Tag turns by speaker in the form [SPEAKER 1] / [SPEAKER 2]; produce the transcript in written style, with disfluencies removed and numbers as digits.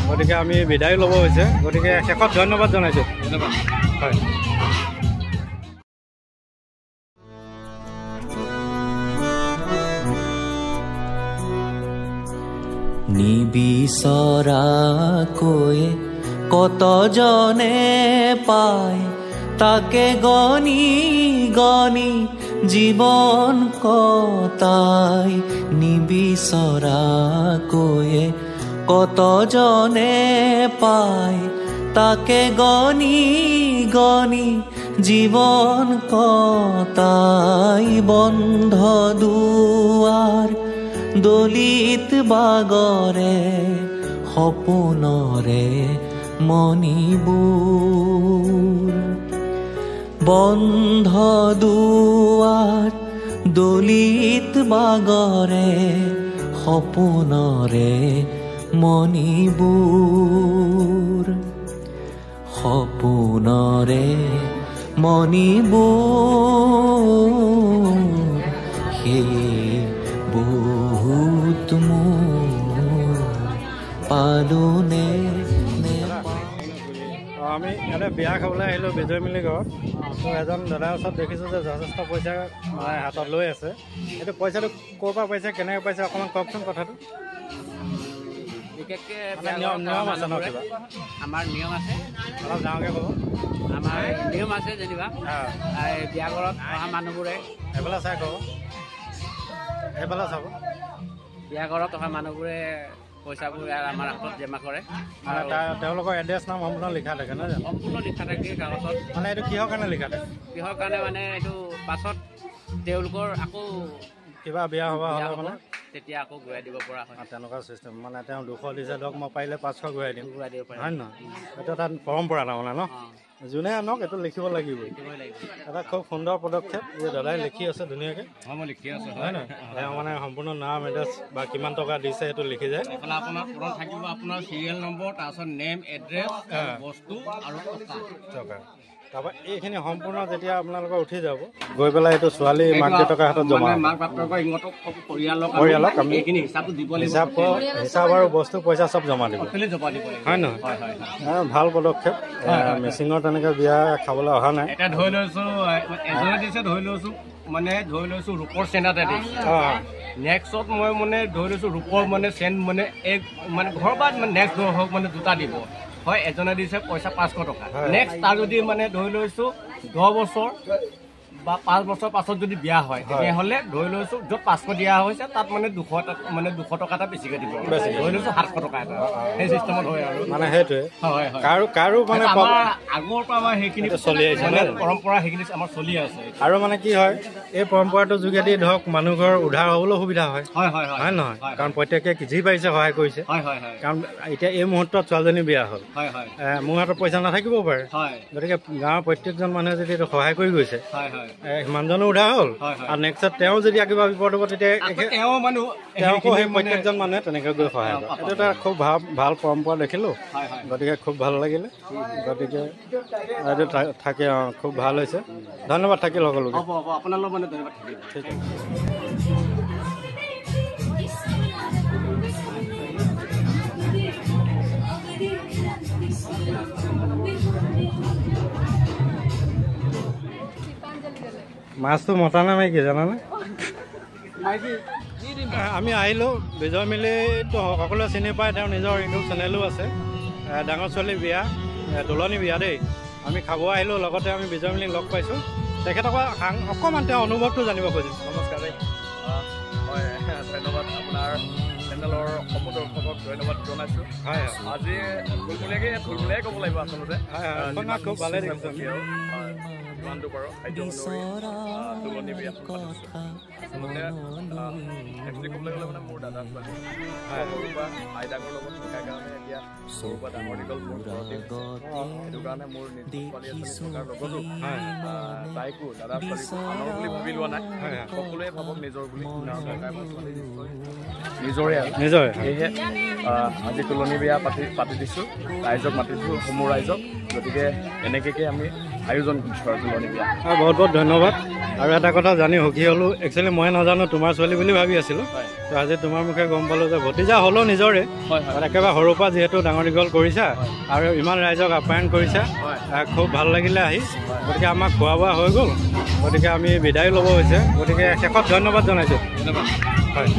[SPEAKER 1] গতিকে আমি বিদায় ল'ব হৈছে গতিকে শেষত ধন্যবাদ জনাইছোঁ
[SPEAKER 2] ধন্যবাদ
[SPEAKER 1] হয়
[SPEAKER 3] নিবিচৰাকৈ কতজনে পায় তাকে গণি গণি জীৱন কটাই নিবিচৰাকৈ কতজনে পায় তাকে গণি গণি জীৱন কটাই বন্ধ দুৱাৰ দলিত বাগৰে সপোনৰে মণিবোৰ বন্ধ দুৱাৰ দলিত বাগৰে সপোনৰে মণিবোৰ সপোনৰে মণিবোৰ সেয়ে বহুত মোৰ পালোনে
[SPEAKER 1] আমি ইয়াতে বিয়া খাবলৈ আহিলোঁ বিজয় মিলি ঘৰত তো এজন দাদাৰ ওচৰত দেখিছোঁ যে যথেষ্ট পইচা হাতত লৈ আছে এইটো পইচাটো ক'ৰ পৰা পাইছে কেনেকৈ পাইছে অকণমান কওকচোন কথাটো
[SPEAKER 2] বিশেষকৈ
[SPEAKER 1] নিয়ম আছে ন কিবা
[SPEAKER 2] আমাৰ নিয়ম আছে
[SPEAKER 1] অলপ ডাঙৰকৈ ক'ব
[SPEAKER 2] আমাৰ নিয়ম আছে যেনিবা বিয়া ঘৰত অহা মানুহবোৰে
[SPEAKER 1] এইফালে চাই ক'ব এইফালে চাব
[SPEAKER 2] বিয়া ঘৰত অহা মানুহবোৰে পইচাবোৰ আমাৰ হাতত জমা কৰে
[SPEAKER 1] মানে তেওঁলোকৰ এড্ৰেছ নাম সম্পূৰ্ণ লিখা থাকে নহয় জানো
[SPEAKER 2] সম্পূৰ্ণ লিখা থাকে কাগজত
[SPEAKER 1] মানে এইটো কিহৰ কাৰণে লিখা থাকে
[SPEAKER 2] কিহৰ কাৰণে মানে এইটো পাছত তেওঁলোকৰ আকৌ
[SPEAKER 1] কিবা বিয়া সভা হ'লে মানে
[SPEAKER 2] তেতিয়া আকৌ ঘূৰাই দিব পৰা হয়
[SPEAKER 1] তেনেকুৱা চিষ্টেম মানে তেওঁ 200 দিছে ধৰক মই পাৰিলে 500 ঘূৰাই দিম
[SPEAKER 2] ঘূৰাই দিব পাৰে
[SPEAKER 1] হয় নহয় এইটো এটা পৰম্পৰা তাৰমানে ন যোনে আনক এইটো লিখিব লাগিবই এটা খুব সুন্দৰ পদক্ষেপ যে দাদাই লিখি আছে ধুনীয়াকৈ
[SPEAKER 2] মই লিখি আছোঁ
[SPEAKER 1] হয় নহয় তেওঁ মানে সম্পূৰ্ণ নাম এড্ৰেছ বা কিমান টকা দিছে সেইটো লিখি যায়
[SPEAKER 2] আপোনাৰ পূৰণ থাকিব আপোনাৰ চিৰিয়েল নম্বৰ তাৰপিছত নেম এড্ৰেছ বস্তু আৰু
[SPEAKER 1] টকা তাৰপৰা এইখিনি সম্পূৰ্ণ যেতিয়া আপোনালোকৰ উঠি যাব গৈ পেলাই এইটো ছোৱালী মাক দেউতাকৰ হাতত জমা
[SPEAKER 2] মাক বাপেকৰ ইহঁতক
[SPEAKER 1] পৰিয়ালক আমি
[SPEAKER 2] এইখিনি হিচাপটো দিব লাগিব
[SPEAKER 1] হিচাপ আৰু বস্তু পইচা চব জমা দিব
[SPEAKER 2] জমা দিব লাগিব
[SPEAKER 1] হয় নহয় ভাল পদক্ষেপ মিচিঙৰ তেনেকৈ বিয়া খাবলৈ অহা নাই
[SPEAKER 2] এতিয়া ধৰি লৈছোঁ এজনে দিছে ধৰি লৈছোঁ মানে ধৰি লৈছোঁ ৰূপৰ চেন এটা দিছে নেক্সট মই মানে ধৰি লৈছোঁ ৰূপৰ মানে চেন মানে এক মানে ঘৰ বা নেক্সট ঘৰ হওক মানে দুটা দিব হয় এজনে দিছে পইচা 500 টকা নেক্সট তাৰ যদি মানে ধৰি লৈছোঁ 10 বছৰ বা 5 বছৰ পাছত যদি বিয়া হয় তেতিয়াহ'লে ধৰি লৈছোঁ য'ত 500 দিয়া হৈছে তাত মানে 200 টকা এটা বেছিকৈ দিব ধৰি লৈছোঁ 700 টকা এটা সেই চিষ্টেমত হয় আৰু
[SPEAKER 1] মানে সেইটোৱে
[SPEAKER 2] হয়
[SPEAKER 1] কাৰো মানে
[SPEAKER 2] আগৰ পৰা আমাৰ সেইখিনি
[SPEAKER 1] চলি আহিছে
[SPEAKER 2] মানে পৰম্পৰা সেইখিনি আমাৰ চলি আছে
[SPEAKER 1] আৰু মানে কি হয় এই পৰম্পৰাটোৰ যোগেদি ধৰক মানুহ ঘৰ উদ্ধাৰ হ'বলৈ সুবিধা হয় হয় নহয় কাৰণ প্ৰত্যেকে যি পাৰিছে সহায় কৰিছে কাৰণ এতিয়া এই মুহূৰ্তত ছোৱালীজনী বিয়া হ'ল মোৰ হাতত পইচা নাথাকিবও পাৰে গতিকে গাঁৱৰ প্ৰত্যেকজন মানুহে যদি এইটো সহায় কৰি গৈছে সিমানজনো উদ্ধাৰ হ'ল আৰু নেক্সটত তেওঁ যদি কিবা বিপদ হ'ব তেতিয়া তেওঁকো সেই প্ৰত্যেকজন মানুহে তেনেকৈ গৈ সহায় কৰে এইটো এটা খুব ভাল পৰম্পৰা দেখিলোঁ গতিকে খুব ভাল লাগিলে গতিকে এইটো থাকে খুব ভাল হৈছে ধন্যবাদ থাকিল সকলোকে
[SPEAKER 2] আপোনালোক মানে ধন্যবাদ থাকিল
[SPEAKER 1] ঠিক আছে মাছটো মতা নে মাইকী জানানে আমি আহিলোঁ বিজয় মিলিটো সকলোৱে চিনি পায় তেওঁ নিজৰ ইউটিউব চেনেলো আছে ডাঙৰ ছোৱালী বিয়া তোলনি বিয়া দেই আমি খাব আহিলোঁ লগতে আমি বিজয় মিলিক লগ পাইছোঁ তেখেতক অকণমান তেওঁ অনুভৱটো জানিব খুজিছোঁ নমস্কাৰ দেই
[SPEAKER 4] হয় ধন্যবাদ আপোনাৰ চেনেলৰ সমূহ দৰ্শকক ধন্যবাদ জনাইছোঁ
[SPEAKER 1] হয়
[SPEAKER 4] আজি থুলমূলীয়াকৈ ক'ব লাগিব আচলতে
[SPEAKER 1] খুব ভালে দেখিছোঁ
[SPEAKER 4] যিমানটো পাৰোঁ খাদ্য তোলনি বিয়া আচলতে একচুৱেলি ক'বলৈ গ'লে মানে মোৰ দাদা ছোৱালী সৰুৰ পৰা আইতাকৰ লগত থকাৰ কাৰণে এতিয়া সৰুৰ পৰা ডাঙৰ দীঘল মোৰ ঘৰতে সেইটো কাৰণে মোৰ নিজৰ ছোৱালী এজনী থকাৰ লগতো তাইকো দাদা ছোৱালীকো আনৰ বুলি ভাবি লোৱা নাই সকলোৱে ভাবক নিজৰ বুলি নিজৰে সেয়েহে আজি তুলনি বিয়া পাতি দিছোঁ ৰাইজক মাতিছোঁ সমূহ ৰাইজক গতিকে এনেকৈ আমি আয়োজন কৰিছোঁ আৰু তুলনি বিয়া
[SPEAKER 1] বহুত বহুত ধন্যবাদ আৰু এটা কথা জানি সুখী হ'লোঁ একচুৱেলি মই নাজানো তোমাৰ ছোৱালী বুলি ভাবি আছিলোঁ তো আজি তোমাৰ মুখে গম পালোঁ যে ভতিজা হ'লেও নিজৰে একেবাৰে সৰুৰ পৰা যিহেতু ডাঙৰ দীঘল কৰিছা আৰু ইমান ৰাইজক আপ্যায়ন কৰিছা খুব ভাল লাগিলে আহি গতিকে আমাক খোৱা বোৱা হৈ গ'ল গতিকে আমি বিদায় ল'ব হৈছে গতিকে শেষত ধন্যবাদ জনাইছোঁ
[SPEAKER 4] ধন্যবাদ
[SPEAKER 1] হয়